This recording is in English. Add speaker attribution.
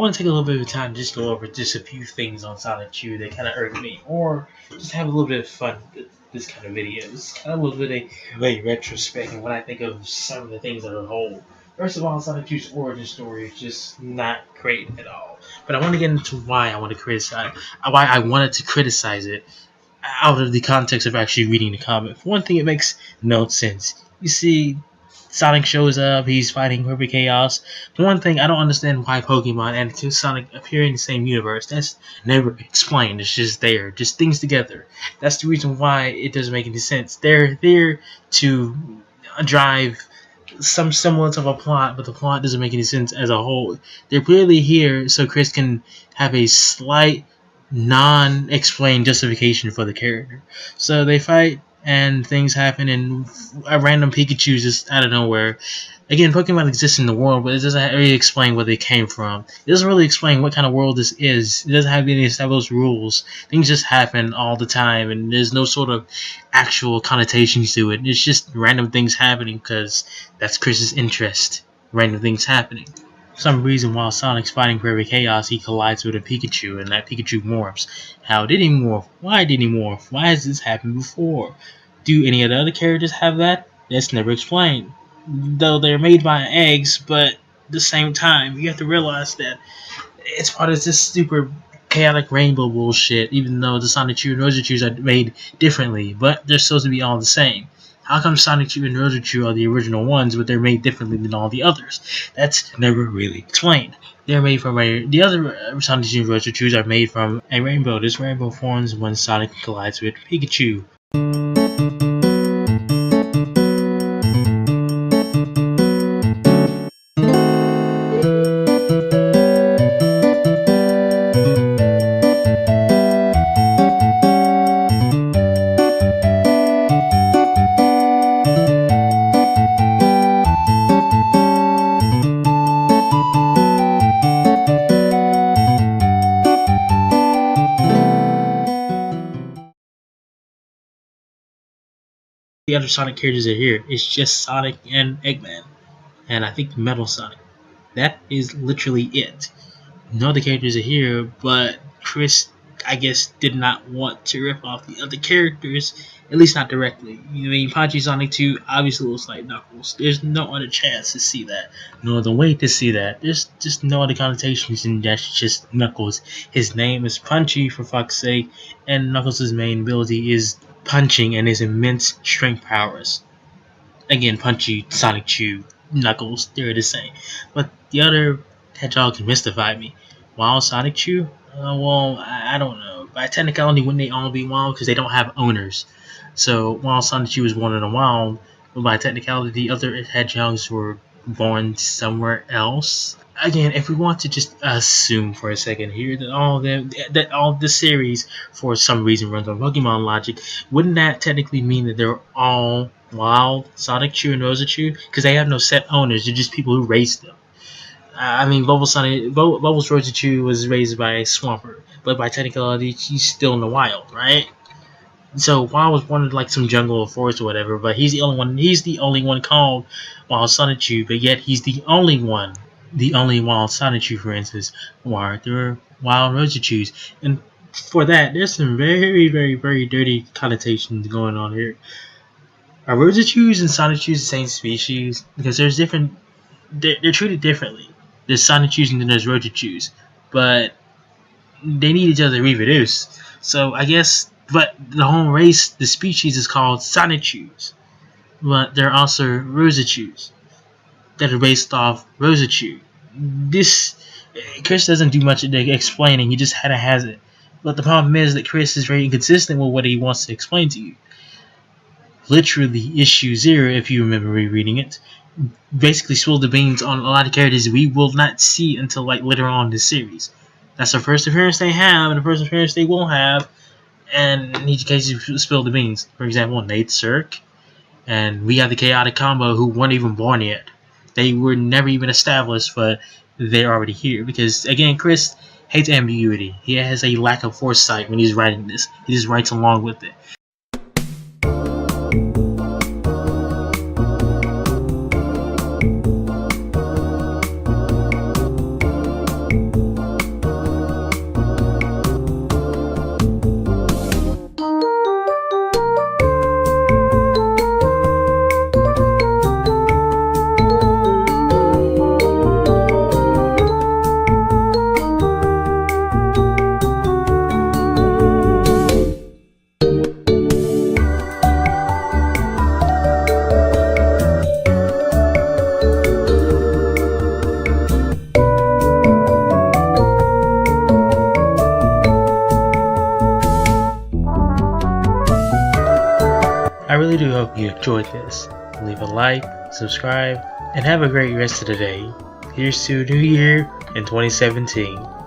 Speaker 1: want to take a little bit of time to just go over just a few things on Sonichu that kind of irked me, or just have a little bit of fun with this kind of videos. Kind of a little bit of a retrospect and when I think of some of the things as a whole. First of all, Sonichu's origin story is just not great at all. But I want to get into why I want to criticize, why I wanted to criticize it out of the context of actually reading the comic. For one thing, it makes no sense. You see, Sonic shows up, he's fighting Perfect Chaos. For one thing, I don't understand why Pokemon and Sonic appear in the same universe. That's never explained. It's just there. Just things together. That's the reason why it doesn't make any sense. They're there to drive some semblance of a plot, but the plot doesn't make any sense as a whole. They're clearly here so Chris can have a slight non-explained justification for the character. So they fight and things happen and a random Pikachu just out of nowhere. Again, Pokemon exists in the world, but it doesn't really explain where they came from. It doesn't really explain what kind of world this is. It doesn't have any established rules. Things just happen all the time, and there's no sort of actual connotations to it. It's just random things happening because that's Chris's interest. Random things happening. For some reason, while Sonic's fighting Perfect Chaos, he collides with a Pikachu, and that Pikachu morphs. How did he morph? Why did he morph? Why has this happened before? Do any of the other characters have that? That's never explained. Though they're made by eggs, but at the same time, you have to realize that it's part of this super chaotic rainbow bullshit, even though the Sonichu and Rosachus are made differently, but they're supposed to be all the same. How come Sonichu and Rosachu are the original ones, but they're made differently than all the others? That's never really explained. They're made from the other Sonichu and Rosachus are made from a rainbow. This rainbow forms when Sonic collides with Pikachu. The other Sonic characters are here. It's just Sonic and Eggman. And I think Metal Sonic. That is literally it. No other characters are here, but Chris, I guess, did not want to rip off the other characters, at least not directly. I mean, Pachi Sonic 2 obviously looks like Knuckles. There's no other chance to see that. No other way to see that. There's just no other connotations, and that's just Knuckles. His name is Punchy, for fuck's sake, and Knuckles' main ability is punching and his immense strength powers. Again, Punchy, Sonic Chew, Knuckles, they're the same. But the other hedgehogs mystify me. Wild Sonic Chew? Well, I don't know. By technicality, wouldn't they all be wild? Because they don't have owners. So, Wild Sonic Chew was born in the wild, but by technicality, the other hedgehogs were born somewhere else. Again, if we want to just assume for a second here that all the series for some reason runs on Pokemon logic, wouldn't that technically mean that they're all wild Sonic Chew and Rosachu? Because they have no set owners; they're just people who raised them. I mean, Bubbles Rosachu was raised by Swampert, but by technicality, he's still in the wild, right? So Wild was born in like some jungle or forest or whatever, but he's the only one. He's the only one called Wild Sonichu, but yet he's the only one. The only Wild Sonichu, for instance, why there are Wild Rosachus. And for that, there's some very, very, very dirty connotations going on here. Are Rosachus and Sonichus the same species? Because there's different, they're treated differently. There's Sonichus and then there's Rosachus, but they need each other to reproduce. So I guess, but the whole race, the species is called Sonichus, but they're also Rosachus that are based off Rosachu. This Chris doesn't do much of the explaining, he just kinda has it. But the problem is that Chris is very inconsistent with what he wants to explain to you. Literally, issue 0, if you remember rereading it, basically spilled the beans on a lot of characters we will not see until like later on in the series. That's the first appearance they have, and the first appearance they will have, and in each case you spill the beans. For example, Nate Cirque, and we have the Chaotic Combo who weren't even born yet. They were never even established, but they're already here. Because, again, Chris hates ambiguity. He has a lack of foresight when he's writing this. He just writes along with it. really do hope you enjoyed this. Leave a like, subscribe, and have a great rest of the day. Here's to New Year in 2017.